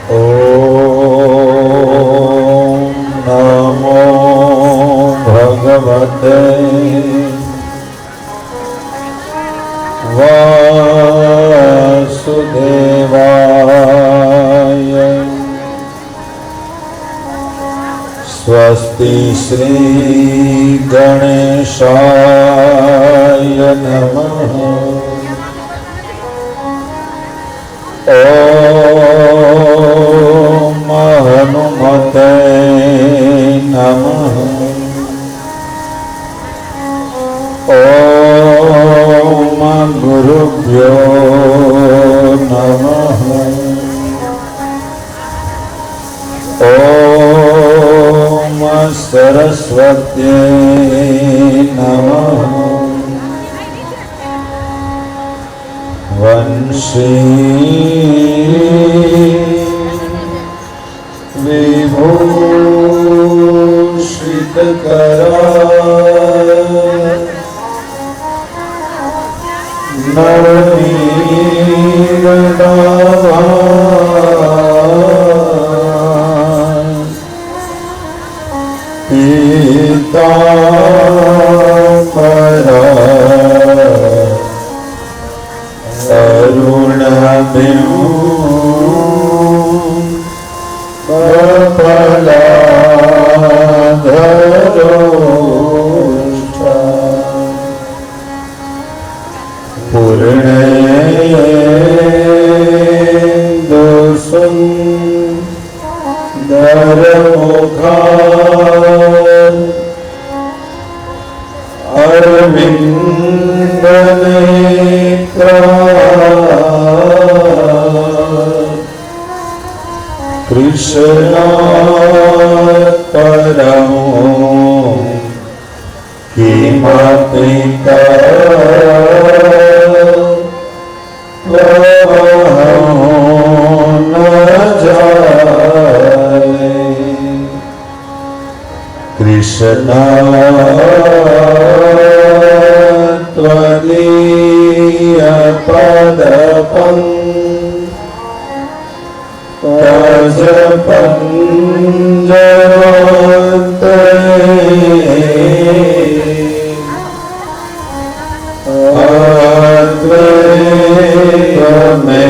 ॐ नमो भगवते वासुदेवाय। स्वस्ति श्री गणेशाय नमः। ॐ हनुमते नमः। ॐ गुरुभ्यो नमः। ॐ सरस्वत्यै नमः। वंशी विभूषितकरा नवनीरदाभा पीताम्बरा अरुणबिम्बफलाधरोष्ठा पूर्णेन्दुसुन्दरमुखा अरविन्दनेत्रा कृष्णात्परमो किमपि तत्त्वमहं न जाने। कृष्णा त्वदीयपदपं तजपञ्जवन्ते अद्वैतमे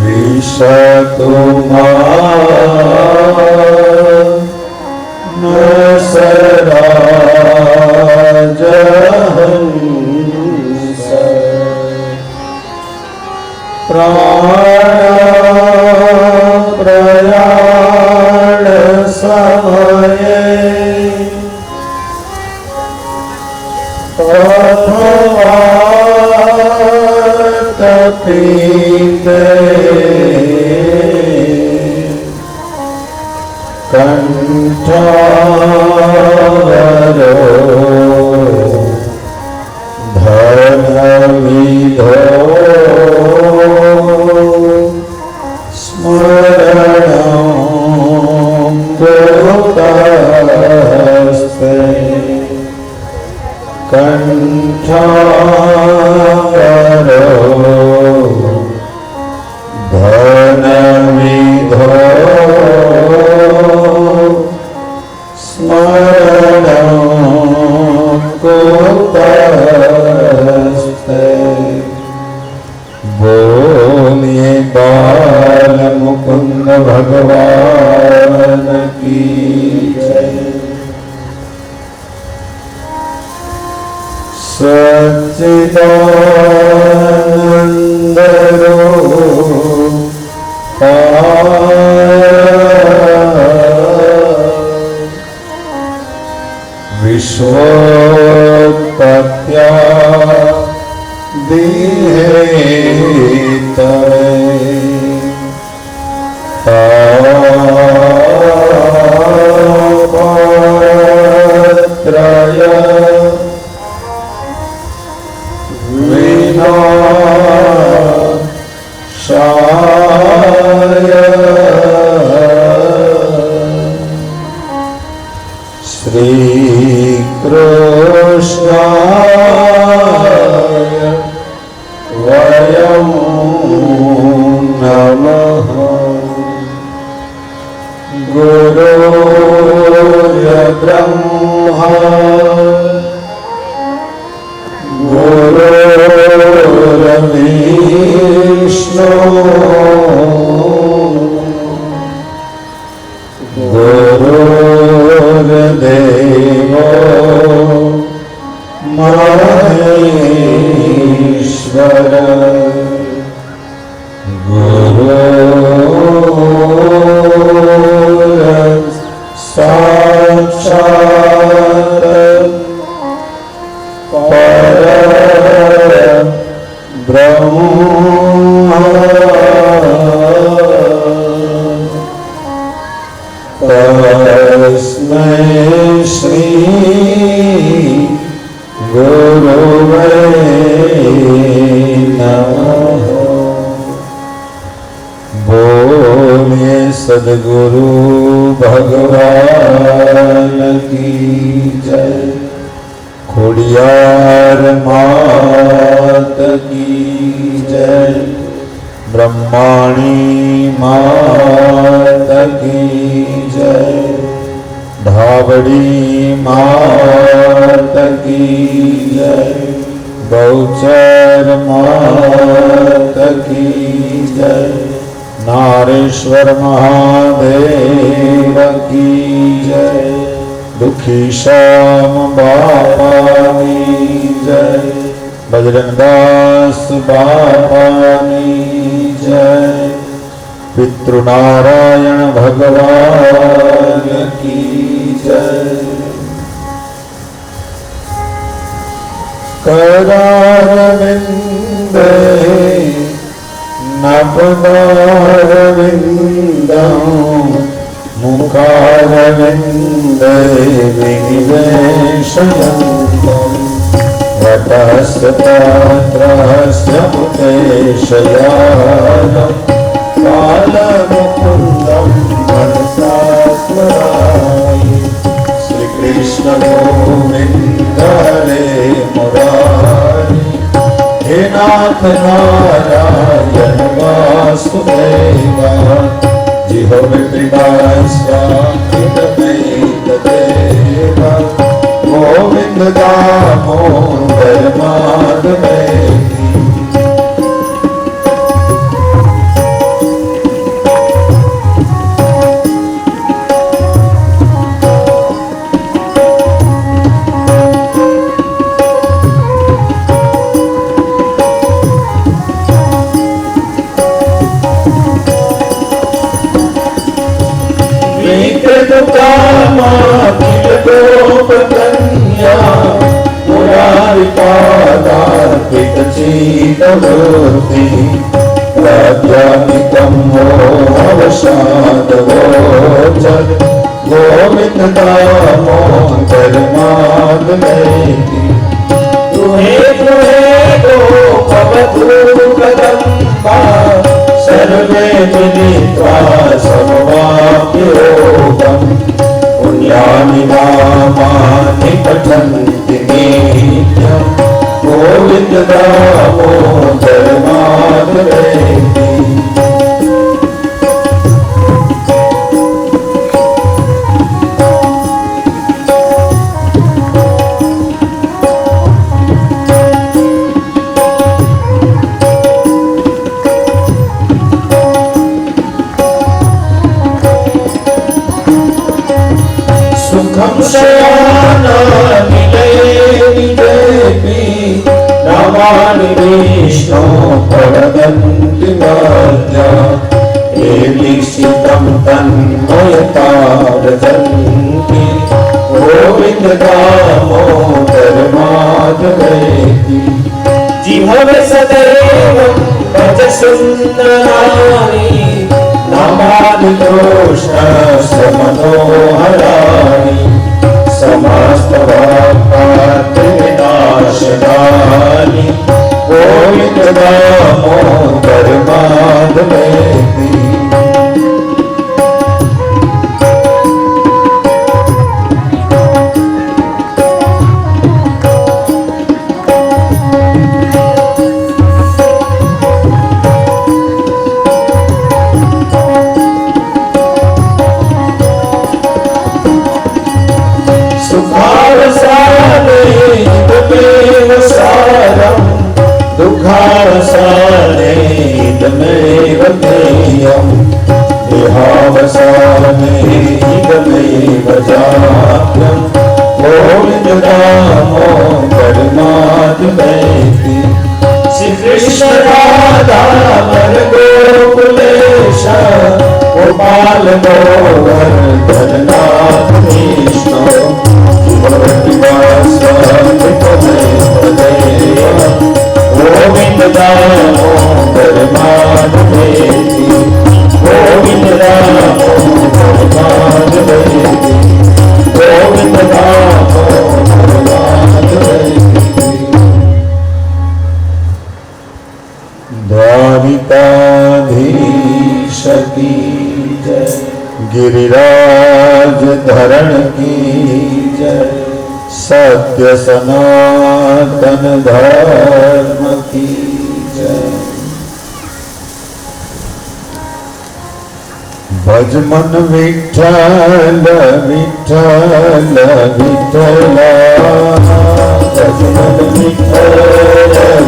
विशतु मां सराजहंस। प्राणप्रयाण समये अथवा तपीते कंठावरो धनविधो स्मरणं गुरुतस्ते। कंठावरो धनविधो स्मरणं सद्गुरु भगवान की जय। खोडियार मात की जय। ब्रह्माणी मात की जय। धावड़ी मात की जय। गौचर मात की जय। नारेश्वर महादेव की जय। दुखी श्याम बाबा की जय। बजरंगदास बाबा की जय। पितृनारायण भगवान की जय। करारविंदे नभदारविंदं मुखारविंदे विनिवेशयन्तं वटस्तत्रास्य मुकेशयानं कालमुकुन्दं मनसा स्मरामि। श्रीकृष्ण गोविन्द हरे मुरारी। हे नाथ नारायण वासुदेव। जिहो विकृतास्वामितमेतदेव। गोविन्द दामोदर माधवेति। मुरारिपादार्पितचित्तवृत्ति प्रज्ञानितं मोहवशादवोचर। गोविन्द दामोदर माधवेति। तुहे गोपवधू कदम्बा। सर्वे मिलित्वा समवाप्ययोगम्। पुण्यानि नामानि पठन्ति नित्यम्। गोविन्द दामोदर माधवेति। सुखं शयानानिलये देवी। नामानि विष्णो प्रवदन्ति मर्त्या। दीक्षितं तन्मयता व्रजन्ति। गोविन्द दामोदर माधवेति। जिह्ववे सदैवं भज सुन्दराणि। नामानि कृष्णस्मनोहराणि। समस्तवाक्पातिविनाशनानि। गोविन्द दामोदर माधवेति। दुःखावसानेदमेव ज्ञेयम्। देहावसानेदमेव जात्यम्। गोविन्द दामोदर माधवेति। श्रीकृष्ण राधा गोकुलेश। गोपाल गोवर्धन नाथ कृष्ण। गोविन्द दामोदर माधवेति। गोविन्द दामोदर माधवेति। गोविन्द दामोदर माधवेति। द्वारिकाधीश की जय। गिरिराज धरण की जय, सत्य सनातन धर्म की जय। भज मन विठ्ठल विठ्ठल विठ्ठला, भज मन विठ्ठल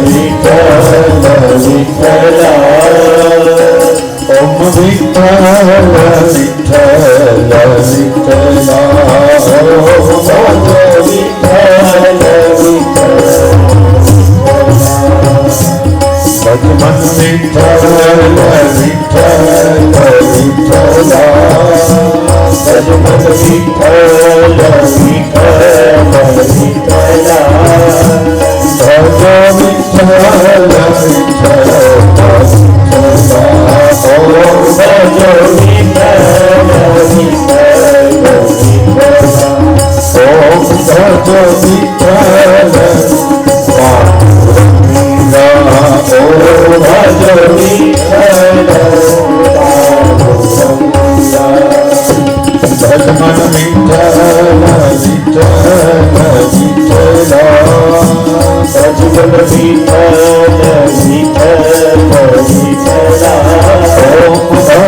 विठ्ठल विठ्ठला, ओम विठ्ठल विठ्ठल विठ्ठला, ओम विठ्ठल भज मन विठ्ठल विठ्ठल विठ्ठला, भज मन विठ्ठल विठ्ठल विठ्ठला, भज विठ्ठल विठ्ठल विठ्ठला, ओम भज विठ्ठल विठ्ठल विठ्ठला, ओम भज विठ्ठल भजमन विठ्ठल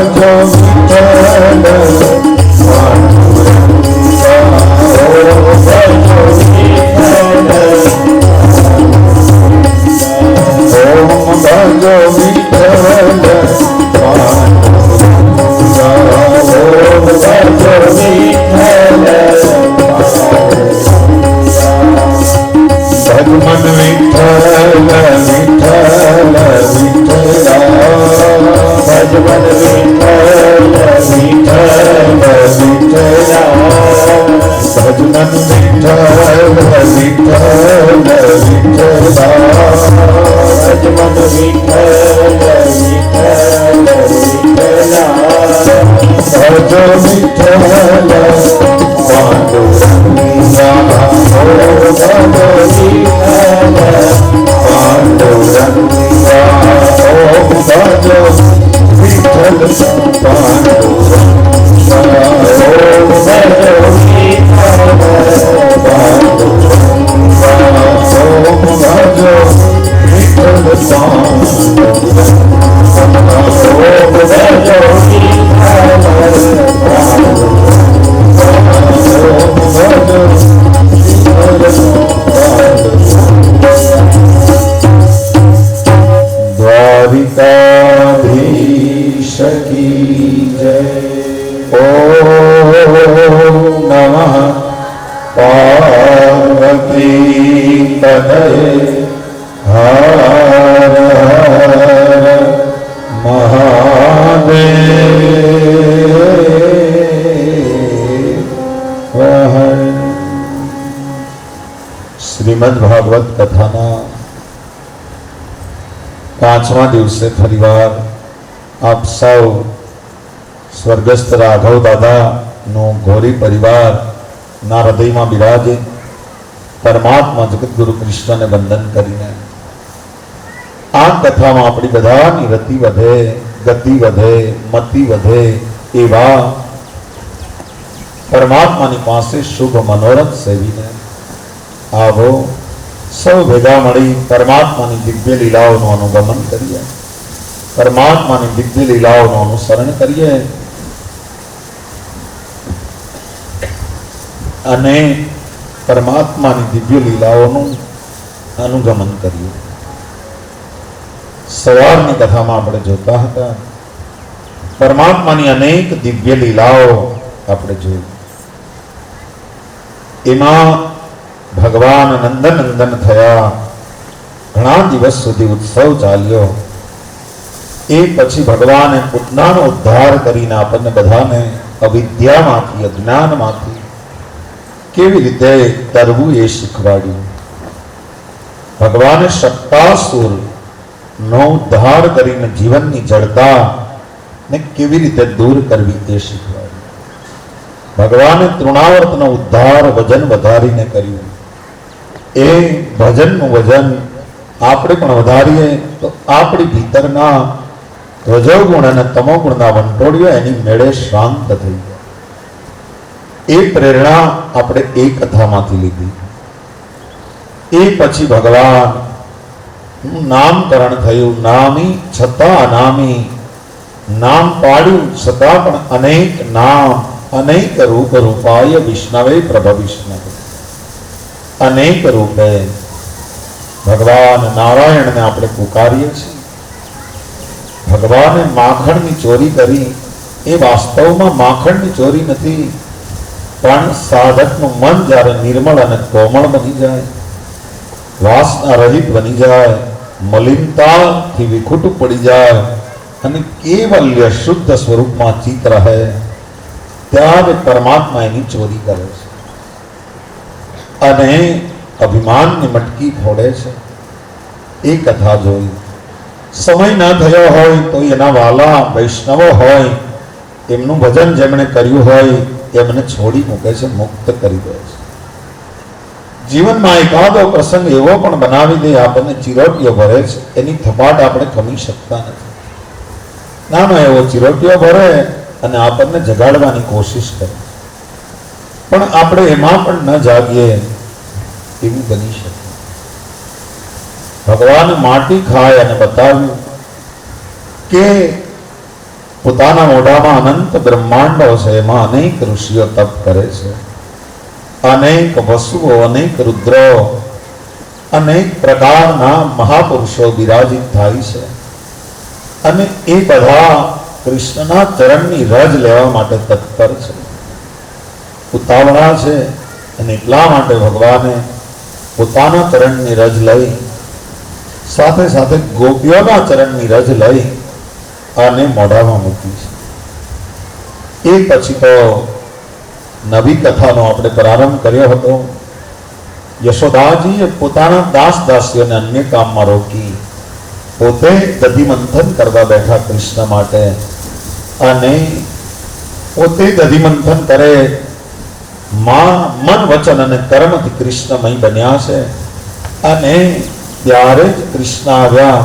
विठ्ठल विठ्ठला, भजमन विठ्ठल विठ्ठल विठ्ठला, ओम भज विठ्ठल श्रीमद्भागवत कथाना 5मा દિવસે ફરીવાર આપ સૌ સ્વર્ગસ્થ રાઘવ દાદાનો ગોરી પરિવારના હૃદયમાં બિરાજે પરમાત્મા જગતગુરુ કૃષ્ણને વંદન કરીને આ કથામાં આપણી બધાની રતિ વધે, ગતિ વધે, મતિ વધે એવા પરમાત્માની પાસે શુભ મનોરથ સેવીને आवो सौ भेगा मळी परमात्मानी दिव्य लीलाओं अनुगमन करिए, परमात्मानी दिव्य लीलाओं अनुसरण करिए अने परमात्मानी दिव्य लीलाओं अनुगमन करिए। सवारनी कथामां आपणे जोता हता परमात्मानी अनेक दिव्य लीलाओं आपणे जोई। एमां भगवान नंदन नंदन थया, घणा दिवस सुधी उत्सव चाल्यो। ए पछी भगवाने पोतानो उद्धार करीने आपणे बधाने अविद्यामांथी, अज्ञानमांथी केवी रीते तरवुं ए शीखवाड्युं। भगवाने शक्तासुरनो उद्धार करीने जीवननी जड़ता ने केवी रीते दूर करवी ए शीखवाड्युं। भगवाने तृणावर्तनो उद्धार वजन वधारीने कर्युं। ए भजन वजन आपणे पण वधारीए तो आपणी भीतरना રજોગુણ અને તમોગુણના વંટોળિયો એની મેળે શાંત થઈ ગયા. એ પ્રેરણા આપણે એ કથામાંથી લીધી. એ પછી ભગવાન નામકરણ થયું. નામી છતાં અનામી, નામ પાડ્યું છતાં પણ અનેક નામ, અનેક રૂપ રૂપાય વિષ્ણવે પ્રભ વિષ્ણવે. અનેક રૂપે ભગવાન નારાયણને આપણે પુકારીએ છીએ. ભગવાને માખણની ચોરી કરી એ વાસ્તવમાં માખણની ચોરી નથી, પણ સાધકનું મન જ્યારે નિર્મળ અને કોમળ બની જાય, વાસના રહિત બની જાય, મલિનતાથી વિખૂટું પડી જાય અને કેવલ્ય શુદ્ધ સ્વરૂપમાં ચિત્ત રહે, ત્યારે પરમાત્મા એની ચોરી કરે છે અને અભિમાનની મટકી ફોડે છે. એ કથા જોઈ. સમય ન થયો હોય તો એના વાલા વૈષ્ણવો હોય, એમનું ભજન જેમણે કર્યું હોય એમને છોડી મૂકે છે, મુક્ત કરી દે છે. જીવનમાં એકાદો પ્રસંગ એવો પણ બનાવી દે, આપણને ચિરોટીઓ ભરે છે, એની થપાટ આપણે ખમી શકતા નથી. નાનો એવો ચિરોટીઓ ભરે અને આપણને જગાડવાની કોશિશ કરે, પણ આપણે એમાં પણ ન જાગીએ એવું બની શકે. ભગવાન માટી ખાય અને બતાવ્યું કે પોતાના મોઢામાં અનંત બ્રહ્માંડો છે, એમાં અનેક ઋષિઓ તપ કરે છે, અનેક વસુઓ, અનેક રુદ્રો, અનેક પ્રકારના મહાપુરુષો બિરાજિત થાય છે અને એ બધા કૃષ્ણના ચરણની રજ લેવા માટે તત્પર છે, ઉતાવળા છે. અને એટલા માટે ભગવાને પોતાના ચરણની રજ લઈ સાથે સાથે ગોપીઓના ચરણની રજ લઈ અને મોઢામાં મૂકી છે. એ પછી તો નવી કથાનો આપણે પ્રારંભ કર્યો હતો. યશોદાજીએ પોતાના દાસ દાસીઓને અન્ય કામમાં રોકી પોતે દધી મંથન કરવા બેઠા કૃષ્ણ માટે, અને પોતે દધી મંથન કરે. મન વચન અને કર્મથી કૃષ્ણમય બન્યા છે અને ત્યારે જ કૃષ્ણ આવ્યા.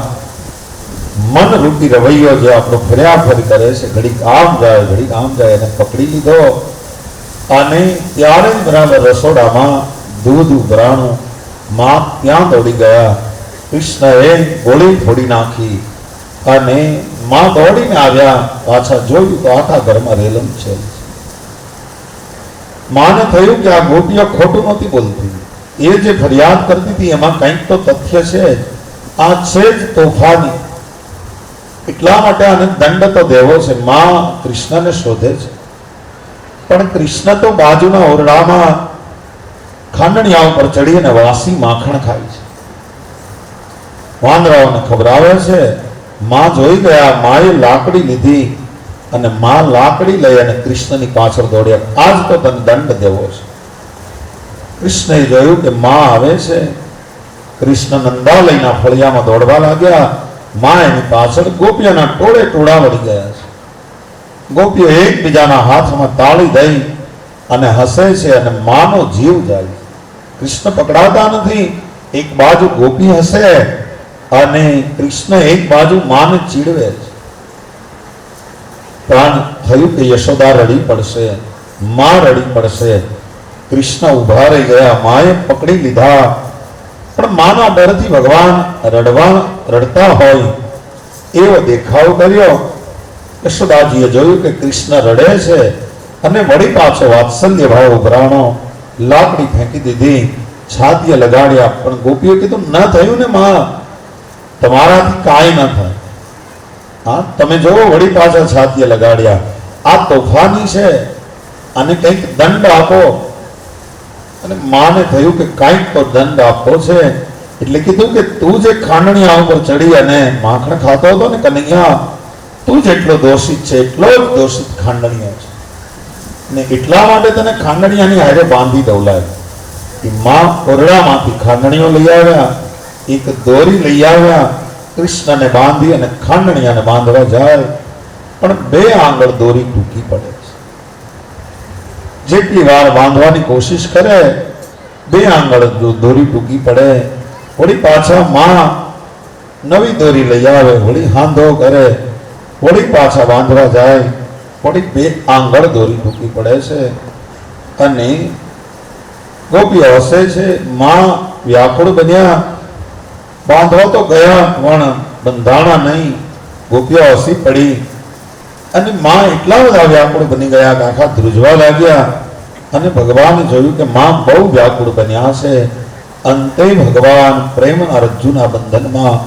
મન રૂપી રવૈયો જે આપણો ફર્યા ફરી કરે છે, ઘડીક આમ જાય ઘડીક આમ જાય, એને પકડી લીધો અને ત્યારે જ બરાબર રસોડામાં દૂધ ઉભરાણું. માં ત્યાં દોડી ગયા. કૃષ્ણએ ગોળી ફોડી નાખી અને માં દોડીને આવ્યા. પાછા જોયું તો આખા ઘરમાં રેલમ છે. માને થયું કે આ ગોપીઓ ખોટું નહોતી બોલતી, એ જે ફરિયાદ કરતી હતી એમાં કંઈક તો તથ્ય છે, આ છે જ તોફાની, એટલા માટે આને દંડ તો દેવો છે. માં કૃષ્ણને શોધે છે, પણ કૃષ્ણ તો બાજુના ઓરડામાં ખાંડણિયા ઉપર ચડી અને વાસી માખણ ખાય છે, વાંદરાઓને ખવડાવે છે. માં જોઈ ગયા, માએ લાકડી લીધી અને માં લાકડી લઈ અને કૃષ્ણની પાછળ દોડ્યા. આજ તો તને દંડ દેવો છે. કૃષ્ણએ જોયું કે માં આવે છે. કૃષ્ણ નંદાલયના ફળિયામાં દોડવા લાગ્યા. માં એની પાછળ. ગોપીઓના ટોળે ટોળા વળી ગયા છે. ગોપીઓ એકબીજાના હાથમાં તાળી દઈ અને હસે છે અને માનો જીવ જાય. કૃષ્ણ પકડાતા નથી. એક બાજુ ગોપી હસે અને કૃષ્ણ એક બાજુ માને ચીડવે છે. પણ થયું કે યશોદા રડી પડશે, માં રડી પડશે. કૃષ્ણ ઉભા રહી ગયા. માએ પકડી લીધા, પણ માના ડરથી ભગવાન રડતા હોય એવો દેખાવ કર્યો. યશોદાજીએ જોયું કે કૃષ્ણ રડે છે અને વળી પાછો વાત્સલ્ય ભાવ ઉભરાણો. લાકડી ફેંકી દીધી, છાતીએ લગાડ્યા. પણ ગોપીએ કીધું ન થયું ને માં, તમારાથી કાંઈ ન થાય. હા, તમે જોવો વળી પાછા છાતીએ લગાડ્યા. આ તોફાની છે, આને કંઈક દંડ આપો. અને માને થયું કે કંઈક તો દંડ આપવો છે, એટલે કીધું કે તું જે ખાંડણિયા ઉપર ચડી અને માખણ ખાતો હતો ને કનૈયા, તું જેટલો દોષિત છે એટલો જ દોષિત ખાંડણિયો છે, ને એટલા માટે તને ખાંડણિયાની હારે બાંધી દવલાય. એ માં ઓરડામાંથી ખાંડણીઓ લઈ આવ્યા, એક દોરી લઈ આવ્યા, કૃષ્ણને બાંધી અને ખાંડણિયાને બાંધવા જાય, પણ 2 આંગળ દોરી ટૂંકી પડે છે. જેટલી વાર બાંધવાની કોશિશ કરે, 2 આંગળ દોરી ટૂંકી પડે. વળી પાછા માં નવી દોરી લઈ આવે, વળી હાંધો કરે, વળી પાછા બાંધવા જાય, વળી બે આંગળ દોરી ટૂંકી પડે છે અને ગોપીઓ હસે છે. માં વ્યાકુળ બન્યા, બાંધવા તો ગયા પણ બંધાણા નહીં. ગોપીઓ હસી પડી અને માં એટલા બધા વ્યાકુળ બની ગયા કે આખા ધ્રુજવા લાગ્યા. અને ભગવાને જોયું કે માં બહુ વ્યાકુળ બન્યા છે. અંતે ભગવાન પ્રેમના રજ્જુના બંધનમાં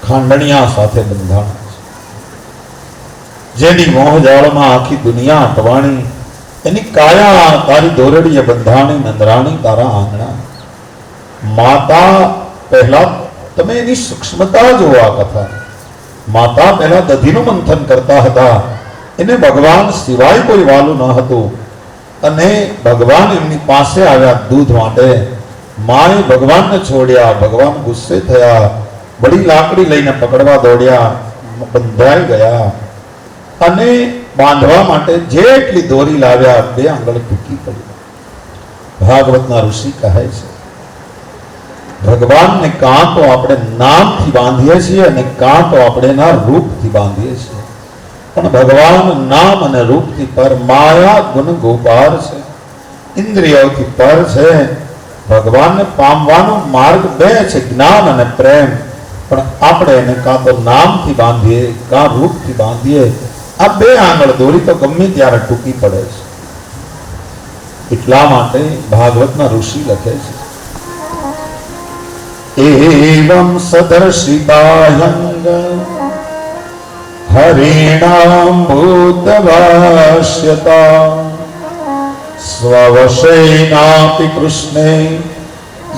ખાંડણિયા સાથે બંધાણા છે. જેની મોહજાળમાં આખી દુનિયા અટવાણી, એની કાયા તારી દોરડીએ બંધાણી, નંદરાણી તારા આંગણા. માતા પહેલા તમે એની સૂક્ષ્મતા જુઓ. આ કથા માતા પહેલા દધીનું મંથન કરતા હતા. એને ભગવાન સિવાય કોઈ વાલું ન હતું અને ભગવાન એમની પાસે આવ્યા દૂધ માટે. માએ ભગવાનને છોડ્યા, ભગવાન ગુસ્સે થયા, બડી લાકડી લઈને પકડવા દોડ્યા, બંધાઈ ગયા અને બાંધવા માટે જેટલી દોરી લાવ્યા બે આંગળ ટૂંકી પડી. ભાગવતના ઋષિ કહે છે ભગવાનને કાં તો આપણે નામથી બાંધીએ છીએ અને કાં તો આપણે એના રૂપથી બાંધીએ છીએ. પણ ભગવાન નામ અને રૂપથી પર, માયા ગુણ ગોપાર છે, ઇન્દ્રિયોથી પર છે. ભગવાનને પામવાનો માર્ગ બે છે, જ્ઞાન અને પ્રેમ. પણ આપણે એને કાં તો નામથી બાંધીએ કાં રૂપથી બાંધીએ. આ બે આંગળ દોરી તો ગમે ત્યારે ટૂંકી પડે છે. એટલા માટે ભાગવતના ઋષિ લખે છે એવં સદર્શિતાયંગ હરિણામ ભૂતવાસ્યતા સ્વવશેનાપિ કૃષ્ણે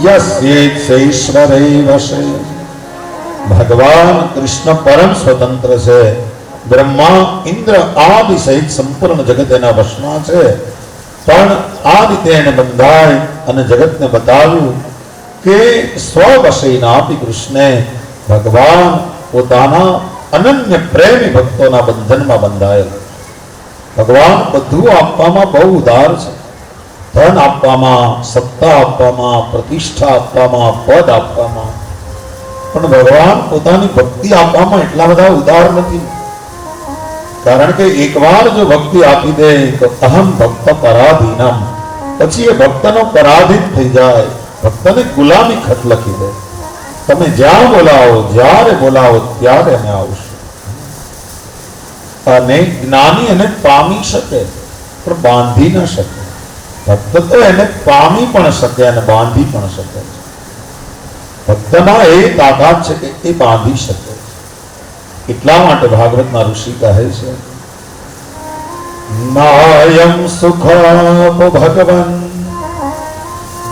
યસ્યેચ્છૈશ્વરે વશે. ભગવાન કૃષ્ણ પરમ સ્વતંત્ર છે. બ્રહ્મા ઇન્દ્ર આદિ સહિત સંપૂર્ણ જગત એના વશમાં છે. પણ આ રીતે એને બંધાય અને જગતને બતાવ્યું કે સ્વવશેનાપિ કૃષ્ણે, ભગવાન પોતાના અનન્ય પ્રેમી ભક્તોના બંધનમાં બંધાયેલ. ભગવાન બધું આપવામાં બહુ ઉદાર છે. ધન આપવામાં, સત્તા આપવામાં, પ્રતિષ્ઠા આપવામાં, પદ આપવામાં. પણ ભગવાન પોતાની ભક્તિ આપવામાં એટલા બધા ઉદાર નથી. કારણ કે એકવાર જો ભક્તિ આપી દે તો અહમ ભક્ત પરાધીનમ, પછી એ ભક્તનો પરાધીન થઈ જાય, ભક્તને ગુલામી ખત લખી દે. તમે જ્યાં બોલાવો, જ્યારે બોલાવો ત્યારે અમે આવશું. અને જ્ઞાની એને પામી શકે પણ બાંધી ન શકે. ભક્ત તો એને પામી પણ શકે અને બાંધી પણ શકે. ભક્તમાં એ તાકાત છે કે એ બાંધી શકે. એટલા માટે ભાગવતના ઋષિ કહે છે નાયમ સુખાપ ભગવન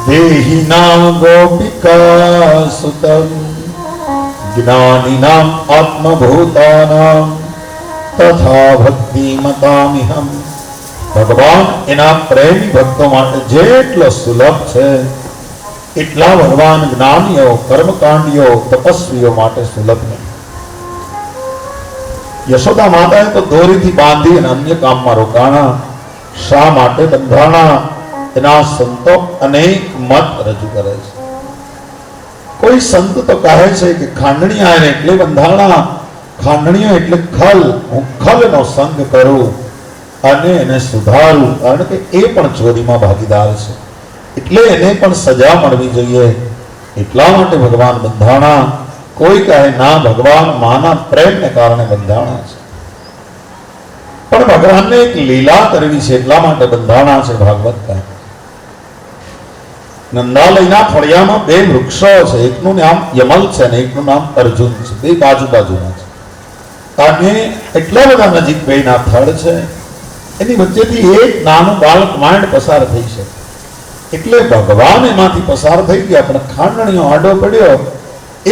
દેહિનામ ગોપિકા સુતમ જ્ઞાનિનામ આત્મભૂતાનામ તથા ભક્તિ મતામિહમ. ભગવાન એના પ્રેમી ભક્તો માટે જેટલો સુલભ છે એટલા ભગવાન જ્ઞાનીઓ, કર્મકાંડીઓ, તપસ્વીઓ માટે સુલભ નહીં. યશોદા માતાએ તો દોરીથી બાંધી અને અન્ય કામમાં રોકાણા. શા માટે બંધાણા? એના સંતો અનેક મત રજૂ કરે છે. કોઈ સંત તો કહે છે કે ખાંડણીયા એને એટલે બંધાણા, ખાંડણીઓ એટલે ખલ, હું ખલનો સંગ કરું અને એને સુધારું. કારણ કે એ પણ ચોરીમાં ભાગીદાર છે, એટલે એને પણ સજા મળવી જોઈએ. એટલા માટે ભગવાન બંધાણા. કોઈ કહે ના, ભગવાન માના પ્રેમને કારણે બંધાણા છે. પણ ભગવાનને એક લીલા કરવી છે એટલા માટે બંધાણા છે. ભાગવત કહે નંદાલયના ફળિયામાં બે વૃક્ષો છે, એકનું નામ યમલ છે અને એકનું નામ અર્જુન છે. બે બાજુ બાજુના છે અને એટલા બધા નજીક બેના થડ છે. એની વચ્ચેથી એક નાનું બાળક માંડ પસાર થઈ શકે. એટલે ભગવાન એમાંથી પસાર થઈ ગયા, પણ ખાંડણીઓ આડો પડ્યો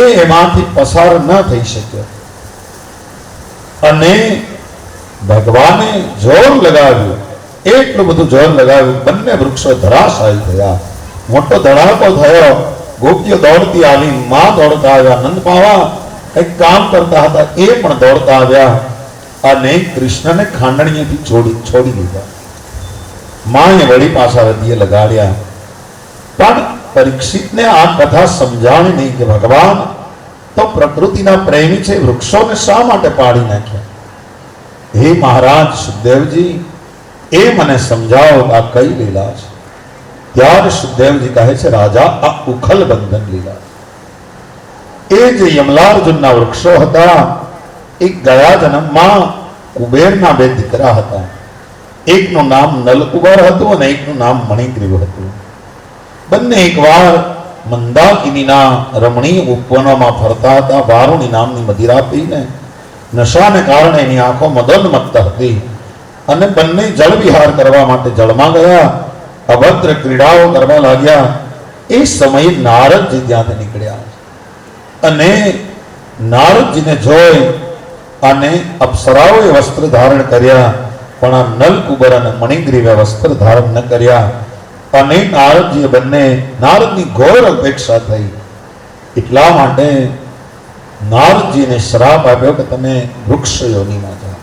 એ એમાંથી પસાર ન થઈ શક્યો. અને ભગવાને જોર લગાવ્યું, એટલું બધું જોર લગાવ્યું, બંને વૃક્ષો ધરાશાયી થયા. મોટો ધડાકો થયો. ગોપીઓ દોડતી આવી, માં દોડતા આવ્યા, નંદ પાવા કઈક કામ કરતા હતા એ પણ દોડતા આવ્યા અને કૃષ્ણને ખાંડણીએથી છોડી દીધા. માએ વળી પાછા હૃદય લગાડ્યા. પણ પરીક્ષિતને આ કથા સમજાણી નહીં કે ભગવાન તો પ્રકૃતિના પ્રેમી છે, વૃક્ષોને શા માટે પાડી નાખ્યા? હે મહારાજ સુખદેવજી, એ મને સમજાવો આ કઈ લીલા છે? ત્યારે સુખદેવજી કહે છે, રાજા આ ઉખલ બંધન લીલા. એ જે યમલાર્જુનના વૃક્ષો હતા, એક ગયા જન્મમાં કુબેરના બે દીકરા હતા. એકનું નામ નલકુબર હતું અને એકનું નામ મણિગ્રીવ હતું. બંને એકવાર મંદાકિનીના રમણીય ઉપવનોમાં ફરતા હતા. વારુણી નામની મદિરા પીને નશાને કારણે એની આંખો મદોન્મત્ત હતી અને બંને જળ વિહાર કરવા માટે જળમાં ગયા. અભદ્ર ક્રીડાઓ કરવા લાગ્યા. એ સમયે નારદજી ત્યાંથી નીકળ્યા અને નારદજીને જોઈ અને અપ્સરાઓએ વસ્ત્ર ધારણ કર્યા, પણ આ નલકુબર અને મણિગ્રીવે વસ્ત્ર ધારણ ન કર્યા. અને નારદજીએ બંને નારદની ઘોર અપેક્ષા થઈ. એટલા માટે નારદજીને શ્રાપ આપ્યો કે તમે વૃક્ષ યોનિમાં જાઓ.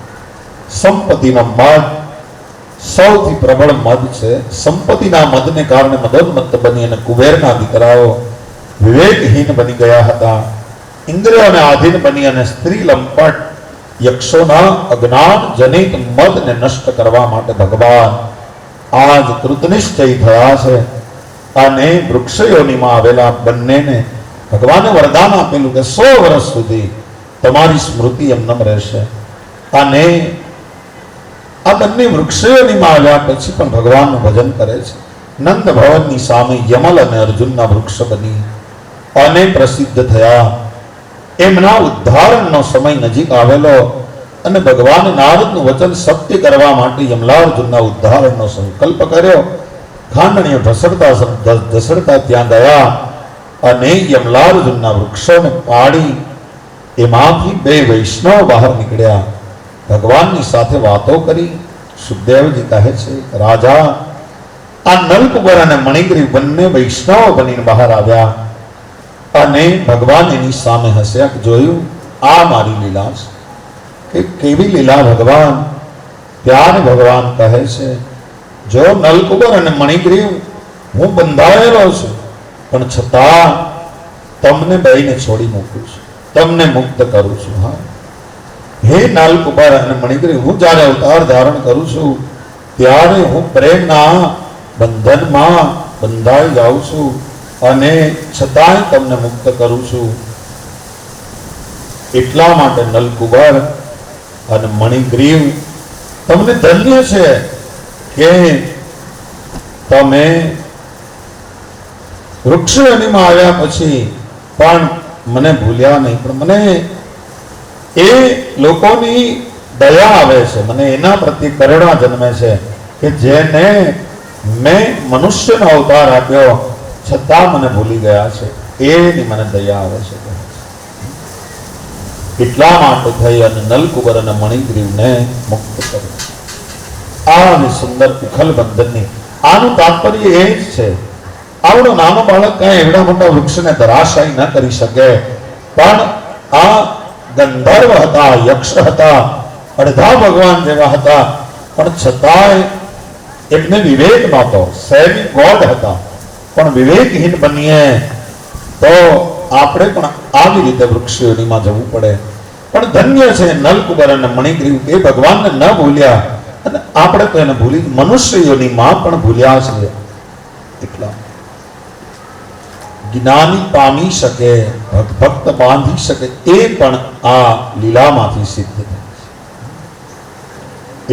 સંપત્તિનો મદ સૌથી પ્રબળ મદ છે. સંપત્તિના મદને કારણે મદોન્મત્ત બની અને કુબેરના દીકરાઓ વિવેકહીન બની ગયા હતા. ઇન્દ્રિયોને આધીન બની અને સ્ત્રી લંપટ યક્ષોના અજ્ઞાન જનિત મદને નષ્ટ કરવા માટે ભગવાન આજ કૃતનિશ્ચય થયા છે. અને વૃક્ષયોનીમાં આવેલા બંનેને ભગવાને વરદાન આપેલું કે 100 વર્ષ સુધી તમારી સ્મૃતિ એમનેમ રહેશે. અને આ બંને વૃક્ષયોનીમાં આવ્યા પછી પણ ભગવાનનું ભજન કરે છે. નંદ ભવનની સામે યમલ અને અર્જુનના વૃક્ષ બની અને પ્રસિદ્ધ થયા. એમના ઉદ્ધારણનો સમય નજીક આવેલો અને ભગવાન નારદનું વચન સત્ય કરવા માટે યમલાર્જુનના ઉદ્ધારણનો સંકલ્પ કર્યો. ખાંડણીઓ ઢસડતા ત્યાં ગયા અને યમલાર્જુનના વૃક્ષોને પાડી એમાંથી 2 વૈષ્ણવ બહાર નીકળ્યા. ભગવાનની સાથે વાતો કરી. સુખદેવજી કહે છે, રાજા આ નલકુબર અને મણિગ્રીવ બંને વૈષ્ણવ બનીને બહાર આવ્યા અને ભગવાન એની સામે હસ્યા. જોયું, આ મારી લીલા છે. કે કેવી લીલા ભગવાન? ત્યારે ભગવાન કહે છે, જો નલકુબર અને મણિગ્રીવ હું બંધાયેલો છું, પણ છતાં તમને બેયને છોડી મૂકું છું, તમને મુક્ત કરું છું. હા, હે નલકુબર અને મણિગ્રીવ, હું જ્યારે અવતાર ધારણ કરું છું ત્યારે હું પ્રેમના બંધનમાં બંધાઈ જાઉં છું અને છતાંય તમને મુક્ત કરું છું. એટલા માટે નલકુબર અને મણિગ્રીવ તમને ધન્ય છે કે તમે વૃક્ષયોનીમાં આવ્યા પછી પણ મને ભૂલ્યા નહીં, પણ મને એ લોકોની દયા આવે છે, મને એના પ્રત્યે કરુણા જન્મે છે કે જેને મેં મનુષ્યનો અવતાર આપ્યો છતાં મને ભૂલી ગયા છે. એની મને દયા આવે છે. એટલા માટે થઈ અને નલકુબર અને મણિગ્રીવને મુક્ત કર્યો. આ સુંદર ઉખલ બંધનની આનું તાત્પર્ય એ જ છે. આવડો નાનો બાળક કઈ એવડા મોટા વૃક્ષને ધરાશાયી ન કરી શકે, પણ આ ગંધર્વ હતા, યક્ષ હતા, અડધા ભગવાન જેવા હતા, પણ છતાંય એમને વિવેક નહોતો. સેમી ગોડ હતા, પણ વિવેકહીન બનીએ તો આપણે પણ આવી રીતે વૃક્ષયોનીમાં જવું પડે. પણ ધન્ય છે નલકુબર અને મણિગ્રીવ, એ ભગવાનને ન ભૂલ્યા અને આપણે તો એને ભૂલી મનુષ્યયોનીમાં પણ ભૂલ્યા છીએ. એટલા જ્ઞાની પામી શકે, ભક્ત બાંધી શકે, એ પણ આ લીલામાંથી સિદ્ધ થાય છે.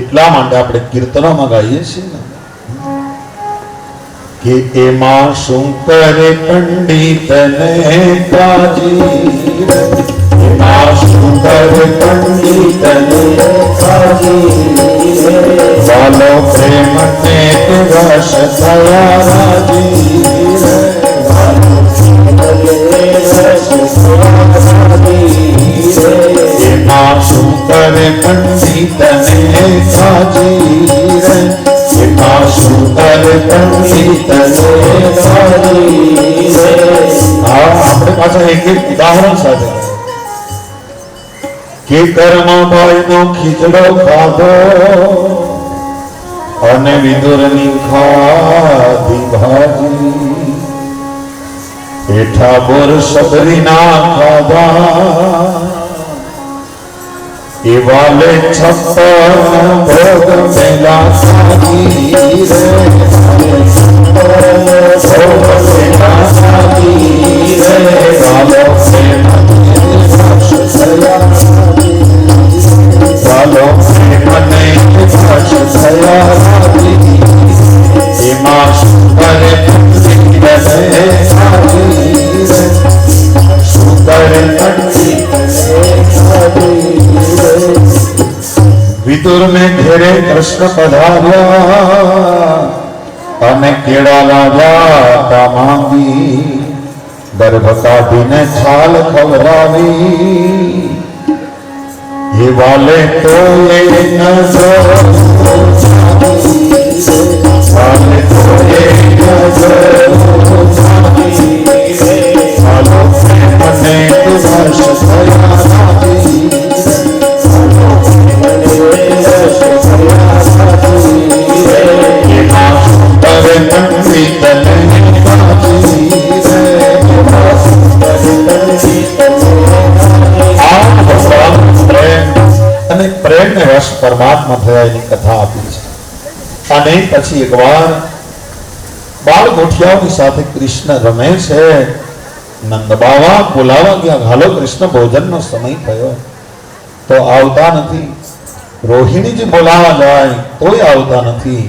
એટલા માટે આપણે કીર્તનોમાં ગાઈએ છીએ ને કે એમાં શું કરે પંડિતને કાજી, એમાં શું કરે પંડિતને કાજી, વાલો પ્રેમને વશ થયા રાજી, વાલો પ્રેમને વશ થયા રાજી, એમાં શું કરે પંડિતને કાજી રે, એમાં શું કરે પંડિતને કાજી રે. આપણે પાછા એક ઉદાહરણ સાથે કે કર્મભાઈનો ખીચડો ખાધો અને વિદુરની ખાધી ભાજી, હેઠા બોર સબરીના ખાધા એ વાલે છપ્પન ભોગ મેલા સાગી રે, ભોગ મેલા સાગી રે, વાલો પ્રેમ વાલો મને સ્પર્શ થયા સાગી, એમાં શુકરે સાગી રે, શુકરે વિદુર ને ઘેરે કૃષ્ણ પધાર્યા અને કેળા લાવ્યા માંગી, ગર્ભ કાઢીને છાલ ખવડાવી, એ વાલે તો એ નજર વાલે તો એ નજર વાલો મને સ્પર્શ થયા સાગી, અને પ્રેમ ને રસ પરમાત્મા થયા એની કથા આપી છે. અને પછી એકવાર બાળ ગોઠિયાઓની સાથે કૃષ્ણ રમે છે. નંદ બાવા બોલાવા ગયા, હાલો કૃષ્ણ ભોજનનો સમય થયો, તો આવતા નથી. રોહિણીજી બોલાવા જાય તોય આવતા નથી.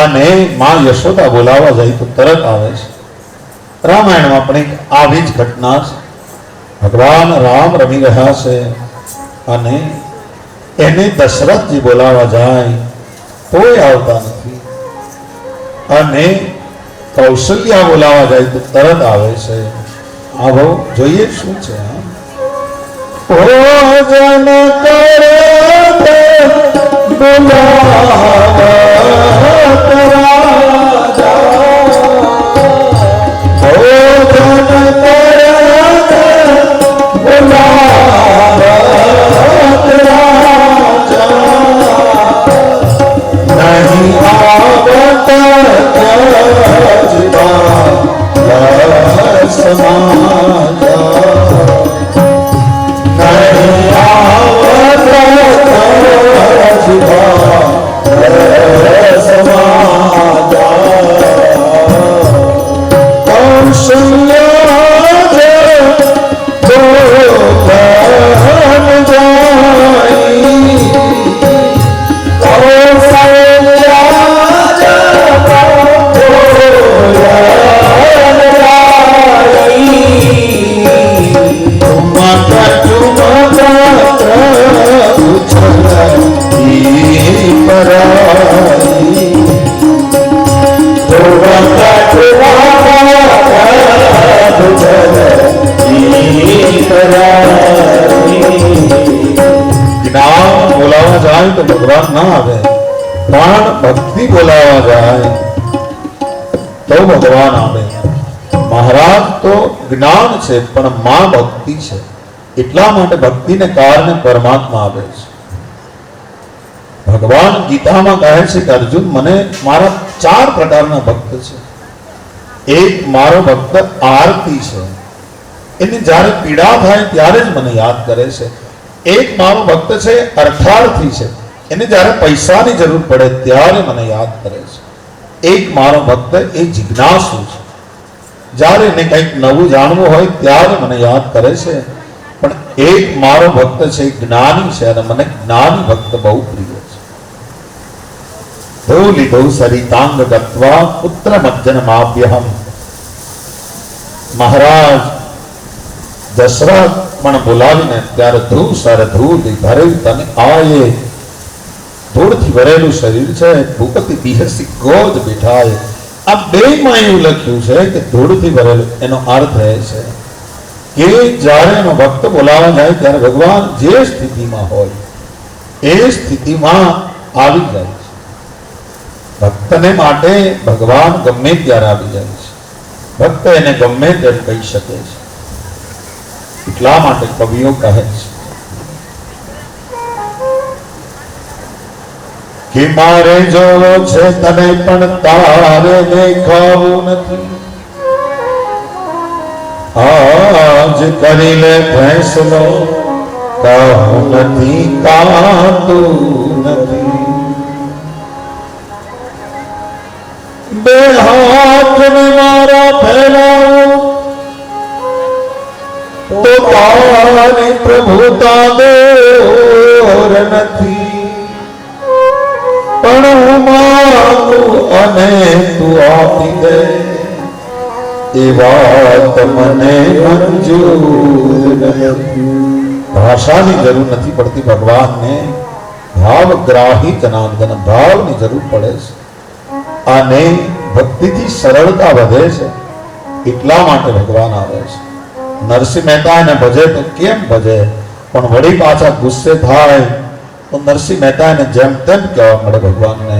અને માં યશોદા બોલાવા જાય તો તરત આવે છે. રામાયણમાં પણ એક આવી જ ઘટના છે. ભગવાન રામ રમી રહ્યા છે અને એને દશરથજી બોલાવા જાય તોય આવતા નથી. અને કૌશલ્યા બોલાવા જાય તો તરત આવે છે. આવો જોઈએ શું છે. ભોજન કરે તો ભગવાન ના આવે, પણ ભક્તિ બોલાવા જાય તો ભગવાન આવે. મહારાજ તો જ્ઞાન છે પણ માં ભક્તિ છે, એટલા માટે ભક્તિને કારણે પરમાત્મા આવે છે. ભગવાન ગીતામાં કહે છે કે અર્જુન મને મારા 4 પ્રકારના ભક્ત છે. એક મારો ભક્ત આરતી છે, એને જ્યારે પીડા થાય ત્યારે જ મને યાદ કરે છે. એક મારો ભક્ત છે અર્થાર્થી છે, એને જ્યારે પૈસાની જરૂર પડે ત્યારે મને યાદ કરે છે. એક મારો ભક્ત એ જિજ્ઞાસુ છે, જ્યારે એને કંઈક નવું જાણવું હોય ત્યારે મને યાદ કરે છે. પણ એક મારો ભક્ત છે જ્ઞાની છે, અને મને જ્ઞાની ભક્ત બહુ પ્રિય છે. ધો લીધો સરિતાંગ ગત્વા પુત્ર મજ્જનમાભ્યહમ. મહારાજ દશરથ પણ બોલાવીને ત્યારે ધ્રુવ સર ધૂળ ભરેલ તને આયે. ધૂળથી ભરેલું શરીર છે, ભૂપતિ બિહસી ગોદ બેઠાય. આ બેમાં એવું લખ્યું છે કે ધૂળથી ભરેલું, એનો અર્થ એ છે કે જ્યારે એનો ભક્ત બોલાવા જાય ત્યારે ભગવાન જે સ્થિતિમાં હોય એ સ્થિતિમાં આવી જાય છે. ભક્તને માટે ભગવાન ગમે ત્યારે આવી જાય છે. ભક્ત એને ગમે ત્યારે કહી શકે છે. એટલા માટે કવિઓ કહે છે કે મારે જોવો છે તને પણ તારે દેખાવું નથી. આજ કરી લે ફેસલો કહું નથી કાતું નથી, બે હાથ ને મારા ફેલાવું તો તારી પ્રભુતા દોર નથી, પણ હું માંગું અને તું આપી દે એ વાત મને મંજૂર નથી. ભાષાની જરૂર નથી પડતી ભગવાનને, ભાવગ્રાહી જનાર્દન ભાવની જરૂર પડે છે. અને ભક્તિથી સરળતા વધે છે, એટલા માટે ભગવાન આવે છે. નરસિંહ મહેતા એને ભજે તો કેમ ભજે, પણ વળી પાછા ગુસ્સે થાય તો નરસિંહ મહેતા એને જેમ તેમ કહેવા મળે ભગવાનને,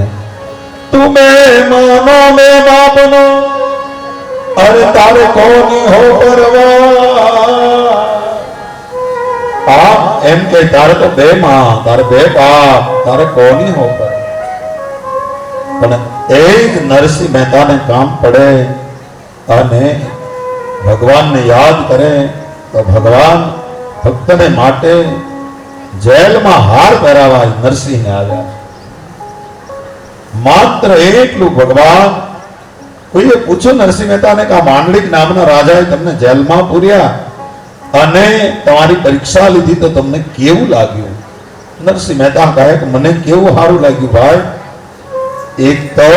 તું માનો મેં બાપનો, અરે તારે કોની હો પરવા, એમ કે તારે તો બે માં, તારે બે બાપ, તારે કોની હો પર. પણ એ જ નરસિંહ મહેતાને કામ પડે અને ભગવાનને યાદ કરે તો ભગવાન ભક્તને માટે જેલમાં હાર પહેરાવા નરસિંહને આવ્યા. માત્ર એટલું ભગવાન, કોઈએ પૂછ્યું નરસિંહ મહેતાને કે આ માંડલિક નામના રાજાએ તમને જેલમાં પૂર્યા અને તમારી પરીક્ષા લીધી તો તમને કેવું લાગ્યું? નરસિંહ મહેતા કહે કે મને કેવું સારું લાગ્યું ભાઈ, એક તો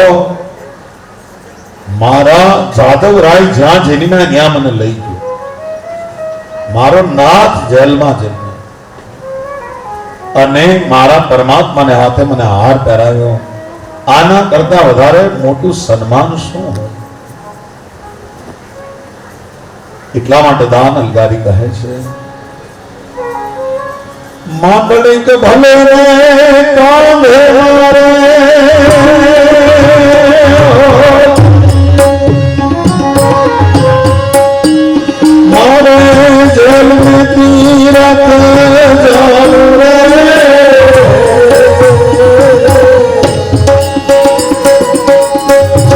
મારા જાદવ રાય જ્યાં જેનીમાં ત્યાં મને લઈ ગયો, મારો નાથ જેલમાં જન્મ્યો અને મારા પરમાત્માને હાથે મને હાર પહેરાવ્યો. આના કરતા વધારે મોટું સન્માન શું હોય? એટલા માટે દાન અલગારી કહે છે, માંડલિક ભલે રે કાંધે રે, મારે જેલ में तीरथ जालू रे,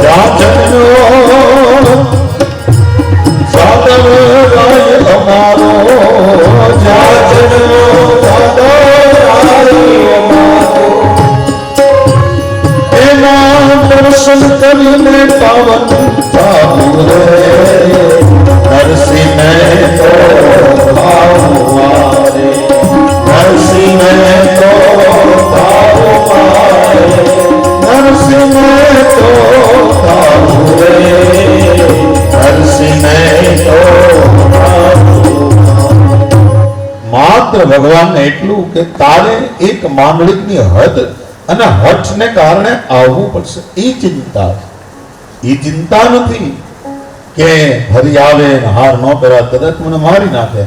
जाचनो जादव राय हमारो, जाचनो जादव राय हमारो, एना दर्शन करीने पावन पाऊ रे, नरसिंह तो भाव मारे, नरसिंह तो भाव मारे, नरसिंह तो भाव रे, नरसिंह तो માત્ર ભગવાનને એટલું કે તારે એક માંડલિકની હદ અને હઠને કારણે આવવું પડશે. એ ચિંતા, એ ચિંતા નથી કે હરી આવે ને હાર ન પહેરા કદાચ મને મારી નાખે,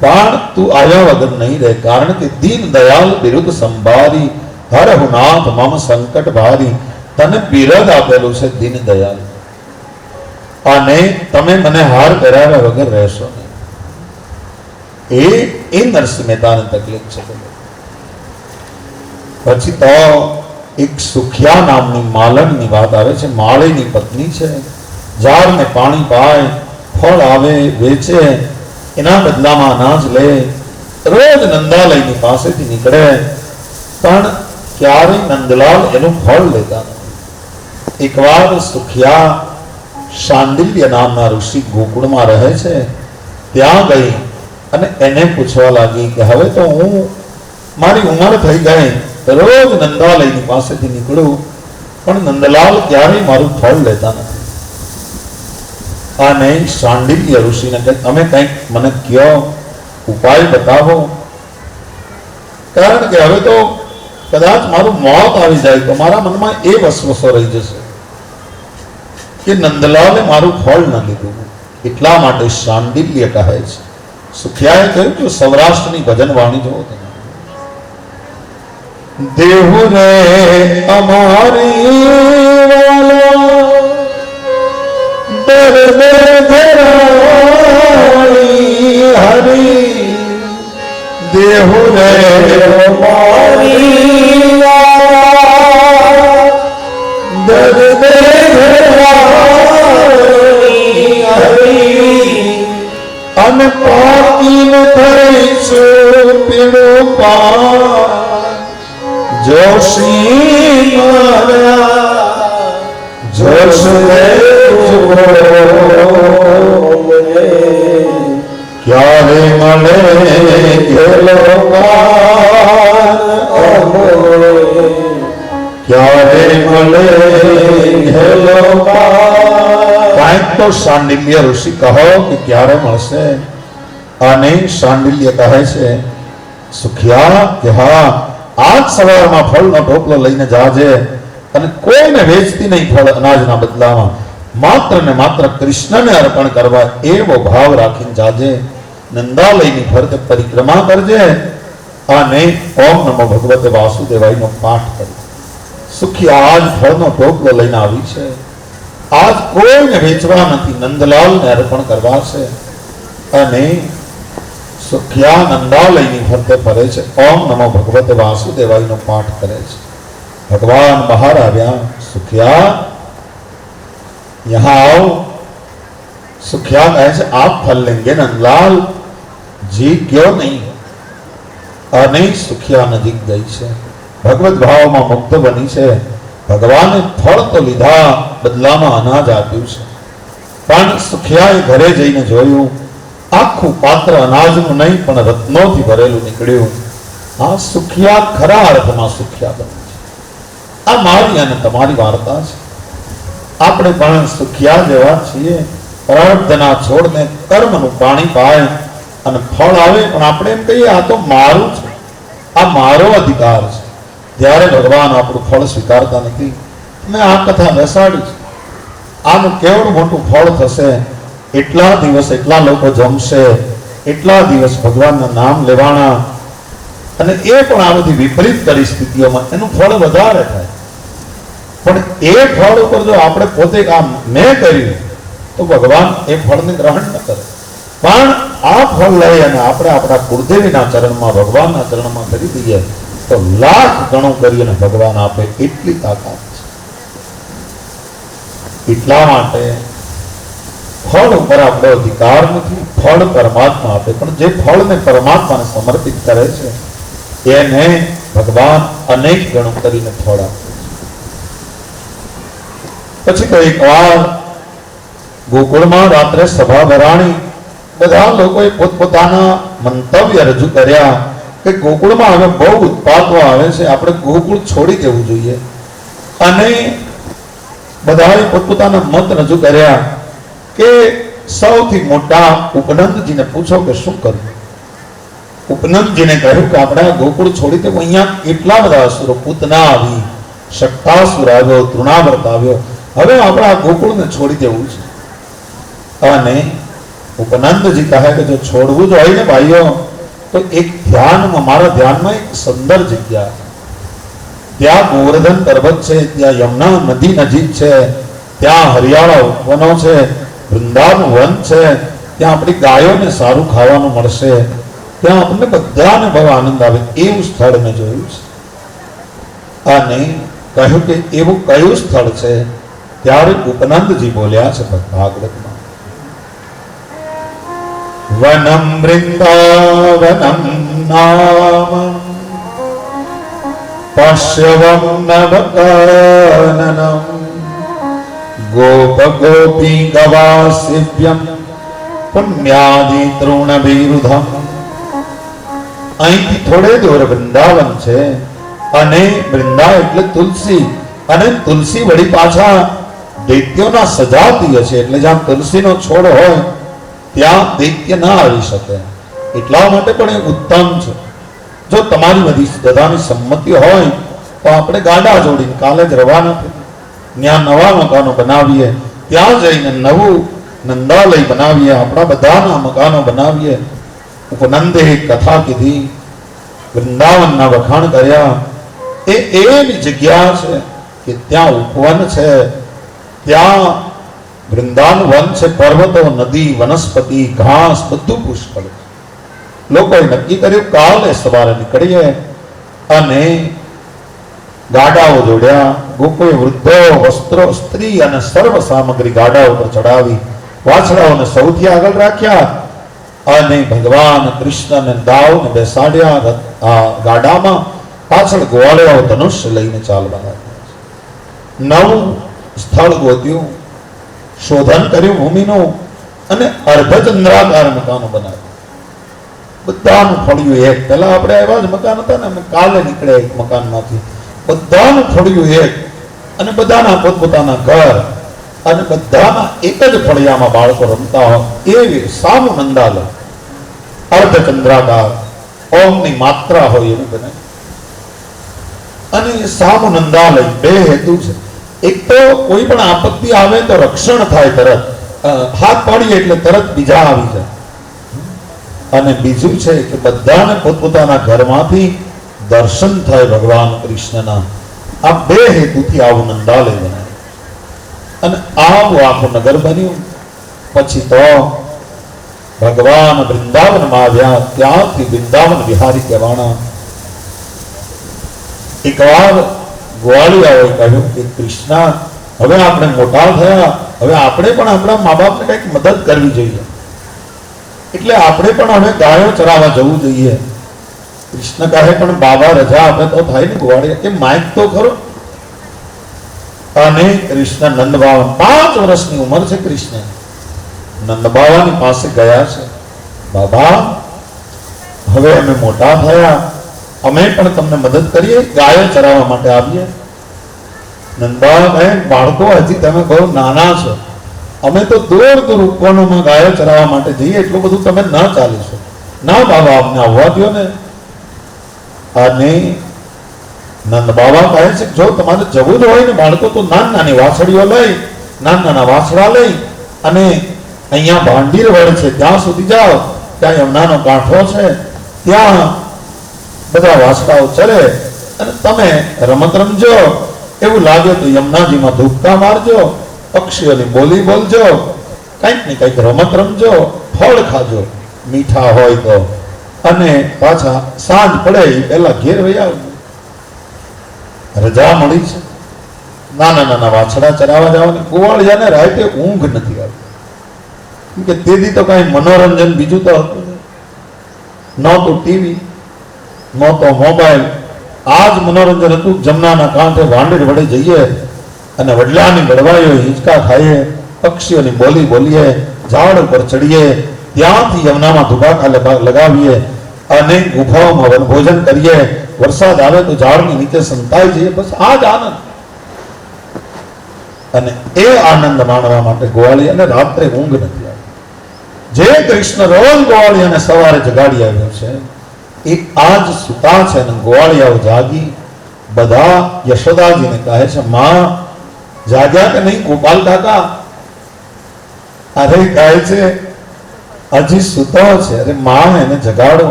પણ તું આવ્યા વગર નહીં રહે. કારણ કે દીન દયાલ બિરુદ સંભારી, હર હુનાથ મમ સંકટ ભારી, તને બિરદ આપેલું છે દીન દયાલ, અને તમે મને હાર પહેરાવ્યા વગર રહેશો નહીં. એ નરસિંહ મહેતાને તકલીફ છે. પછી તો એક સુખિયા નામની માલણની વાત આવે છે. માળીની પત્ની છે, ઝાડને પાણી પાય, ફળ આવે વેચે, એના બદલામાં અનાજ લે, રોજ નંદાલયની પાસેથી નીકળે, પણ ક્યારેય નંદલાલ એનું ફળ લેતા નથી. એકવાર સુખિયા શાંડિલ્ય નામના ઋષિ ગોકુળમાં રહે છે, ત્યાં ગઈ અને એને પૂછવા લાગી કે હવે તો હું મારી ઉંમર થઈ ગઈ, રોજ નંદાલયની પાસેથી નીકળું, પણ નંદલાલ ક્યારેય મારું ફળ લેતા નથી. અને શાંડિલ્ય ઋષિને કહે તમે કંઈક મને કયો, ઉપાય બતાવો, કારણ કે હવે તો કદાચ મારું મોત આવી જાય તો મારા મનમાં એ વસવસો રહી જશે કે નંદલાલે મારું ફળ ન લીધું. એટલા માટે શાંડિલ્ય કહે છે, સુખિયાએ કહ્યું કે સૌરાષ્ટ્રની ભજન વાણી જોવો તમે, દેહુ રે અમારી વાલા દર્દ ધરાણી હરી, દેહુ રે અમારી વાલા દર્દ ધરાણી હરી, અને પાકીને થઈશું પીડો ગોપાલ જોશી જોશ ક્યારે મળે ક્યારે મળે કાંઈક તો શાંડિલ્ય ઋષિ કહો કે ક્યારે મળશે. અને શાંડિલ્ય કહે છે સુખિયા કે હા આજ સવારમાં ફળનો ઢોકલો લઈને જાજે અને કોઈને વેચતી નહીં ફળ અનાજના બદલામાં, માત્ર ને માત્ર કૃષ્ણને અર્પણ કરવા એવો ભાવ રાખીને જાજે. નંદાલયની ફરતે પરિક્રમા કરજે અને ઓમ નમો ભગવતે વાસુદેવાયનો પાઠ કરજે. સુખિયા આજ ફળનો ઢોકલો લઈને આવી છે, આજ કોઈને વેચવા નથી, નંદલાલને અર્પણ કરવા છે. અને સુખિયા નંદાલયની ફરતે ફરે છે, ઓમ નમો ભગવતે વાસુદેવાયનો પાઠ કરે છે. ભગવાન બહાર આવ્યા, સુખિયા યહાં આવો. સુખિયા કહે છે આપ ફલ લેંગે નંદલાલ જી ક્યો નહીં. અને સુખિયા નજીક ગઈ છે, ભગવત ભાવમાં મુક્ત બની છે. ભગવાને ફળ તો લીધા, બદલામાં અનાજ આપ્યું છે. પણ સુખિયાએ ઘરે જઈને જોયું, આખું પાત્ર અનાજનું નહીં પણ રત્નોથી ભરેલું નીકળ્યું. આ સુખિયા ખરા અર્થમાં સુખિયા બની છે. આ મારી અને તમારી વાર્તા છે. આપણે પણ સુખિયા જેવા છીએ. પ્રારબ્ધના છોડને કર્મનું પાણી પાય અને ફળ આવે, પણ આપણે એમ કહીએ આ તો મારું છે, આ મારો અધિકાર છે. ત્યારે ભગવાન આપણું ફળ સ્વીકારતા નથી. મેં આ કથા બેસાડી છે, આનું કેવડું મોટું ફળ થશે, એટલા દિવસ એટલા લોકો જમશે, એટલા દિવસ ભગવાનના નામ લેવાના, અને એ પણ આ બધી વિપરીત પરિસ્થિતિઓમાં એનું ફળ વધારે થાય. પણ એ ફળ ઉપર જો આપણે પોતે કામ મેં કર્યું તો ભગવાન એ ફળને ગ્રહણ ન કરે. પણ આ ફળ લઈ અને આપણે આપણા કુળદેવીના ચરણમાં, ભગવાનના ચરણમાં કરી દઈએ તો લાખ ગણું કરીને ભગવાન આપે એટલી તાકાત છે. એટલા માટે ફળ ઉપર આપણો અધિકાર નથી, ફળ પરમાત્મા આપે. પણ જે ફળને પરમાત્માને સમર્પિત કરે છે એને ભગવાન અનેક ગણું કરીને ફળ આપે. પછી તો એક વાર ગોકુળમાં રાત્રે સભા ભરાણી. બધા લોકોએ પોતપોતાના મંતવ્ય રજૂ કર્યા કે ગોકુળમાં હવે બહુ ઉત્પાતો આવે છે, આપણે ગોકુળ છોડી દેવું જોઈએ. અને બધાએ પોતપોતાના મત રજૂ કર્યા કે સૌથી મોટા ઉપનંદજીને પૂછો કે શું કરવું. ઉપનંદજીને કહ્યું કે આપણે ગોકુળ છોડી દેવું. અહીંયા કેટલા બધા અસુરો, પૂતના આવી, શક્તાસુર આવ્યો, તૃણાવર્ત આવ્યો, હવે આપણે આ ગોકુળને છોડી દેવું છે. અને ઉપનંદજી કહે કે જો છોડવું જ હોય ને ભાઈઓ તો એક ધ્યાનમાં, મારા ધ્યાનમાં એક સુંદર જગ્યા, ત્યાં ગોવર્ધન પર્વત છે, ત્યાં યમુના નદી નજીક છે, ત્યાં હરિયાળા વનો છે, વૃંદાવન વન છે, ત્યાં આપણી ગાયોને સારું ખાવાનું મળશે, ત્યાં આપણને બધાને બહુ આનંદ આવે એવું સ્થળ મેં જોયું છે. અને કહ્યું કે એવું કયું સ્થળ છે? ત્યારે ઉપનંદજી બોલ્યા છે ભાગવતમાં, વનમ વૃંદાવનમ નામ પશ્યવમ નવકાનનમ ગોપ ગોપી ગવાસિવ્યમ પુણ્યાદિ તૃણ વિરુધમ. અહીંથી થોડે દૂર વૃંદાવન છે, અને વૃંદા એટલે તુલસી, અને તુલસી વળી પાછા દૈત્યોના સજાતીય છે, એટલે જ્યાં તુલસીનો છોડ હોય ત્યાં દૈત્ય ના આવી શકે. એટલા માટે પણ એ ઉત્તમ છે. જો તમારી બધાની સંમતિ હોય તો આપણે ગાડા જોડીને કાલે જ રવાના થઈએ, ત્યાં નવા મકાનો બનાવીએ, ત્યાં જઈને નવું નંદાલય બનાવીએ, આપણા બધાના મકાનો બનાવીએ. ઉપનંદે એક કથા કીધી, વૃંદાવનના વખાણ કર્યા. એ એવી જગ્યા છે કે ત્યાં ઉપવન છે, ત્યાં વૃંદાવન વન છે, પર્વતો, નદી, વનસ્પતિ, ઘાસ બધું પુષ્કળ. લોકોએ નક્કી કર્યું કાલે સવારે નીકળીએ, અને ગાડાઓ જોડ્યા. ગોકોએ વૃદ્ધો, વસ્ત્રો, સ્ત્રી અને સર્વ સામગ્રી ગાડા ઉપર ચડાવી, વાછડાઓને સૌથી આગળ રાખ્યા, અને ભગવાન કૃષ્ણને દાઉને બેસાડ્યા ગાડામાં, પાછળ ગોવાળિયાઓ ધનુષ્ય લઈને ચાલવા લાગ્યા. નવું સ્થળ ગોત્યું, શોધન કર્યું ભૂમિનું, અને અર્ધચંદ્રાકાર મકાનો બનાવ્યું. બધાનું ફળિયું એક. પેલા આપણે એવા જ મકાન હતા ને, અમે કાલે નીકળ્યા એક મકાનમાંથી. બધાનું ફળિયું એક, અને બધાના પોતપોતાના ઘર, અને બધાના એક જ ફળિયામાં બાળકો રમતા હોય એવી સામુ નંદાલય, અર્ધચંદ્રાકાર, ઓમની માત્રા હોય એવું બને. અને સામુ નંદાલય બે હેતુ છે. એક તો કોઈ પણ આપત્તિ આવે તો રક્ષણ થાય, તરત હાથ પાડીએ એટલે તરત બીજા આવી જાય. અને બીજું છે કે બધાને પોતપોતાના ઘરમાંથી દર્શન થાય ભગવાન કૃષ્ણના. આ બે હેતુથી આવું નંદાલય બનાવ્યું. અને આવું આખું નગર બન્યું. પછી તો ભગવાન વૃંદાવનમાં આવ્યા. ત્યાંથી વૃંદાવન વિહારી કહેવાના. એકવાર ગોવાળિયાઓએ કહ્યું કે કૃષ્ણ, હવે આપણે મોટા થયા, હવે આપણે પણ આપણા મા બાપને કંઈક મદદ કરવી જોઈએ, એટલે આપણે પણ હવે ગાયો ચરાવવા જવું જોઈએ. કૃષ્ણ કહે પણ બાબા રજા આપે તો થાય ને. ગોવાળિયા કે માઇક તો ખરો. અને કૃષ્ણ નંદ બાવા, 5 વર્ષની ઉંમર છે કૃષ્ણ, નંદ બાવાની પાસે ગયા છે. બાબા, હવે અમે મોટા થયા, અમે પણ તમને મદદ કરીએ, ગાયો ચરાવવા માટે આવીએ. નંદબાવા કહે, બાળકો હજી તમે બહુ નાના છો, અમે તો દૂર દૂર ઉપવનોમાં ગાયો ચરાવવા માટે જઈએ, એટલું બધું તમે ન ચાલી શકો. ના બાબા, અમને આવવા દો ને. અને નંદ બાબા કહે છે, જો તમારે જવું જ હોય ને બાળકો, તો નાની વાછડીઓ લઈ, નાના વાછડા લઈ, અને અહીંયા ભાંડીર વળ છે ત્યાં સુધી જાઓ, ત્યાં યમુનાનો કાંઠો છે, ત્યાં બધા વાછડાઓ ચરે, અને તમે રમત રમજો. એવું લાગે તો યમુનાજીમાં ધૂપકા મારજો, પક્ષીઓની બોલી બોલજો, કંઈક ને કંઈક રમત રમજો, ફળ ખાજો મીઠા હોય તો, અને પાછા સાંજ પડે પહેલા ઘેર વહી આવજો. રજા મળી છે. નાના નાના વાછડા ચરાવવા જવાની. ગોવાળિયાને રાતે ઊંઘ નથી આવતી, કેમ કે તેથી તો કઈ મનોરંજન બીજું તો હતું નહીં. નહોતું ટીવી, નહોતો મોબાઈલ. આ જ મનોરંજન હતું. જમનાના કાંઠે વાંડેર વડે જઈએ, અને વડલાની ગળવાઈઓ હિંચકા ખાઈએ, પક્ષીઓની બોલી બોલીએ, ઝાડ ઉપર ચડીએ, ત્યાંથી યમુનામાં ધુબાકા લગાવીએ, અને ગુફાઓમાં વનભોજન કરીએ. વરસાદ આવે તો ઝાડની નીચે સંતાઈ જઈએ. બસ આ જ આનંદ. અને એ આનંદ માણવા માટે ગોવાળિયાને રાત્રે ઊંઘ નથી આવી. જે કૃષ્ણ રોજ ગોવાળિયાને સવારે જગાડી આવ્યો છે, એ આજ સુતા છે. અને ગોવાળિયાઓ જાગી બધા યશોદાજીને કહે છે, માં જાગ્યા કે નહીં ગોપાલ કાકા? અરે કહે છે હજી સુતો છે. અરે માં એને જગાડો.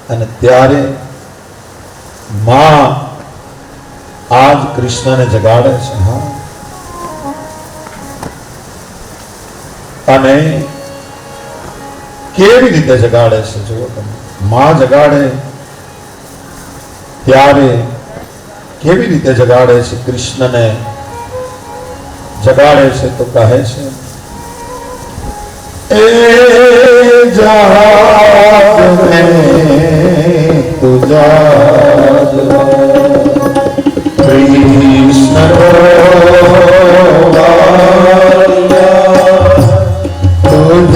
અને ત્યારે માં આજ કૃષ્ણને જગાડે છે. હા, અને કેવી રીતે જગાડે છે જુઓ તમે. માં જગાડે ત્યારે કેવી રીતે જગાડે છે કૃષ્ણને? જગાડે છે તો કહે છે, એ જાગ મે તુ જાગ, કૃષ્ણ તુજ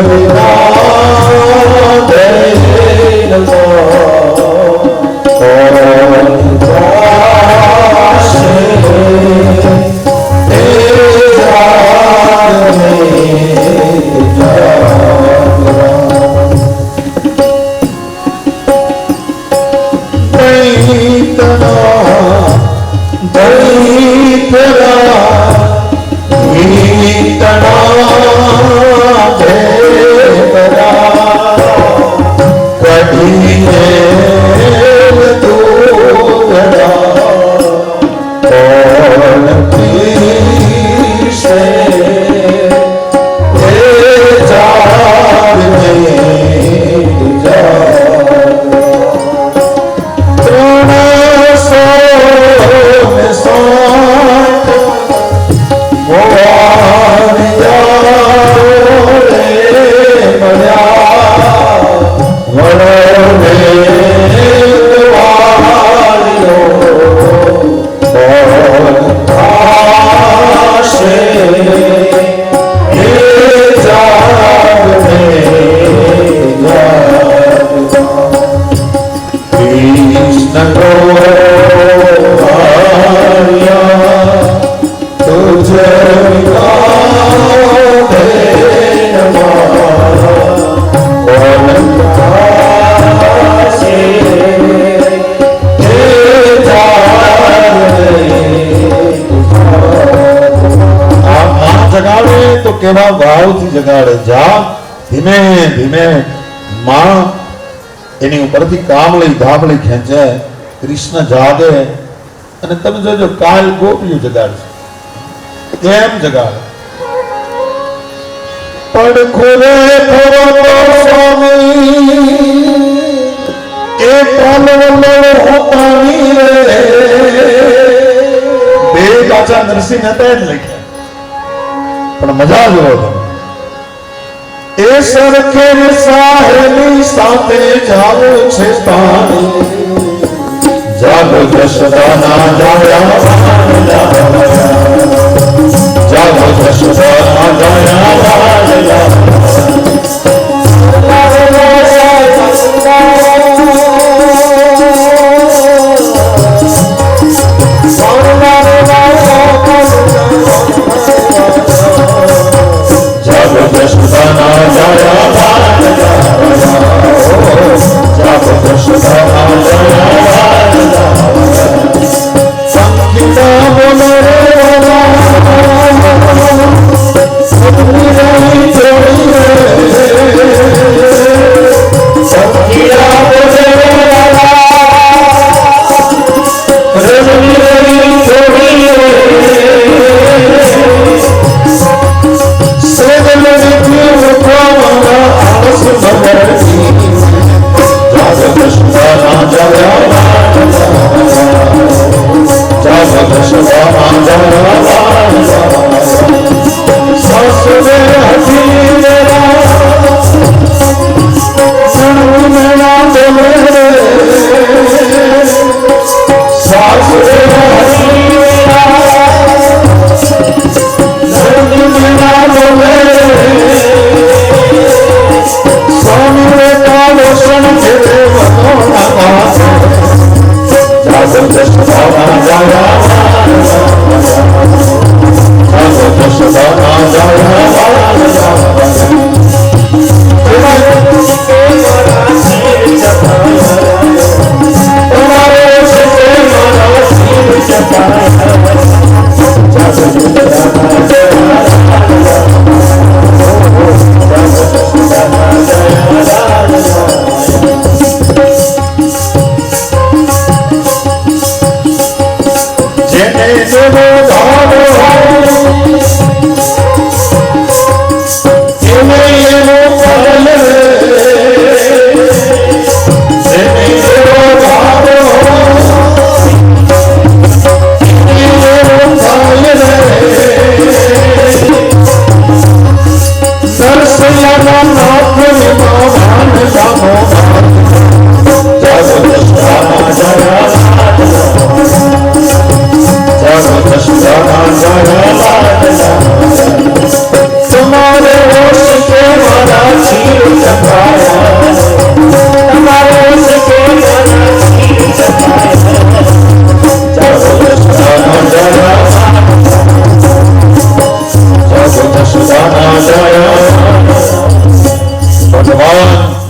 વિના દૈન કેવા ભાવથી જગાડે. જા ધીમે ધીમે માં એની ઉપરથી કામળી ધાબળી ખેંચે. કૃષ્ણ જાગે અને તમે જોજો કાલ ગોપીઓ જગાડશે. કેમ જગાડે? પડખો રે ખરો તો સ્વામી એ પાલવલો હોતાની રે. બે કાચા નરસિંહ હતા જ લખ્યા, પણ મજા જોવો તમે. એ સરખે સાહેબની સાથે જાવો છે પાણી. જાગો જશોદાના જાયા જાગો જશોદાના જાયા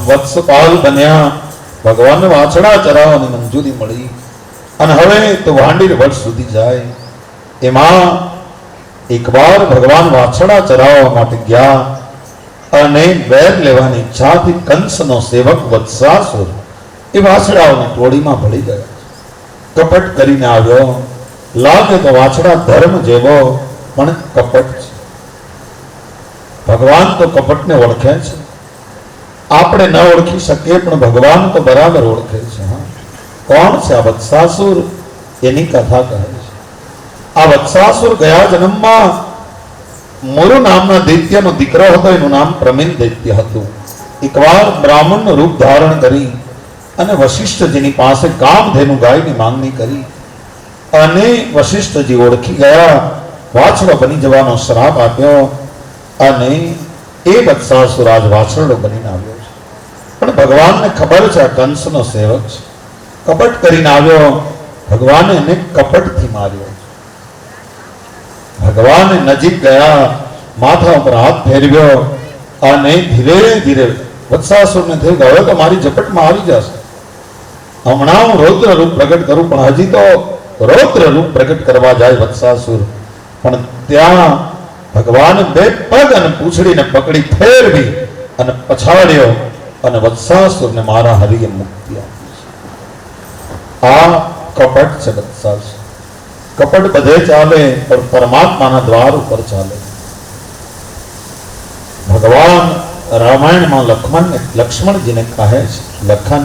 વત્સપાલ બન્યા. ભગવાનને વાછડા ચરાવવાની મંજૂરી મળી અને હવે તો વાંડીર વર્ષ સુધી જાય. એમાં એકવાર ભગવાન વાછડા ચરાવવા માટે ગયા અને વેર લેવાની ઈચ્છાથી કંસનો સેવક વત્સાસુર એ વાછડાઓની ટોળીમાં ભળી ગયા. કપટ કરીને આવ્યો. લાગે તો વાછડા ધર્મ જેવો, પણ કપટ છે. ભગવાન તો કપટને ઓળખે છે. આપણે ન ઓળખી શકીએ, પણ ભગવાન તો બરાબર ઓળખે છે. કોણ છે આ વત્સાસુર? એની કથા કહે છે. આ વત્સાસુર ગયા જન્મમાં મુરુ નામના દૈત્યનો દીકરો હતો. એનું નામ પ્રમિલ દૈત્ય હતું. એકવાર બ્રાહ્મણનું રૂપ ધારણ કરી અને વશિષ્ઠજીની પાસે કામધેનુ ગાયની માંગણી કરી અને વશિષ્ઠજી ઓળખી ગયા. વાછડો બની જવાનો શ્રાપ આપ્યો અને એ વત્સાસુર આજ વાછરડો બનીને આવ્યો છે. પણ ભગવાનને ખબર છે આ કંસનો સેવક છે. કપટ કરીને આવ્યો. ભગવાને એને કપટથી માર્યો. ભગવાને નજીક ગયા, માથા ઉપર હાથ ફેરવ્યો અને ધીરે ધીરે વત્સાસુરને થઈ ગયો તો મારી ઝપટમાં આવી જશે. હમણાં હું રૌદ્ર રૂપ પ્રગટ કરું, પણ હજી તો રૌદ્ર રૂપ પ્રગટ કરવા જાય વત્સાસુર. પણ ત્યાં ભગવાન બે પગ અને પૂંછડીને પકડી ફેરવી અને પછાડ્યો અને વત્સાસુરને મારા હરિએ મુક્તિ આપી છે. આ કપટ છે વત્સાસુર. કપટ બધે ચાલે પણ પરમાત્માના દ્વાર ઉપર ચાલે. ભગવાન રામાયણમાં લક્ષ્મણજીને કહે છે, લખન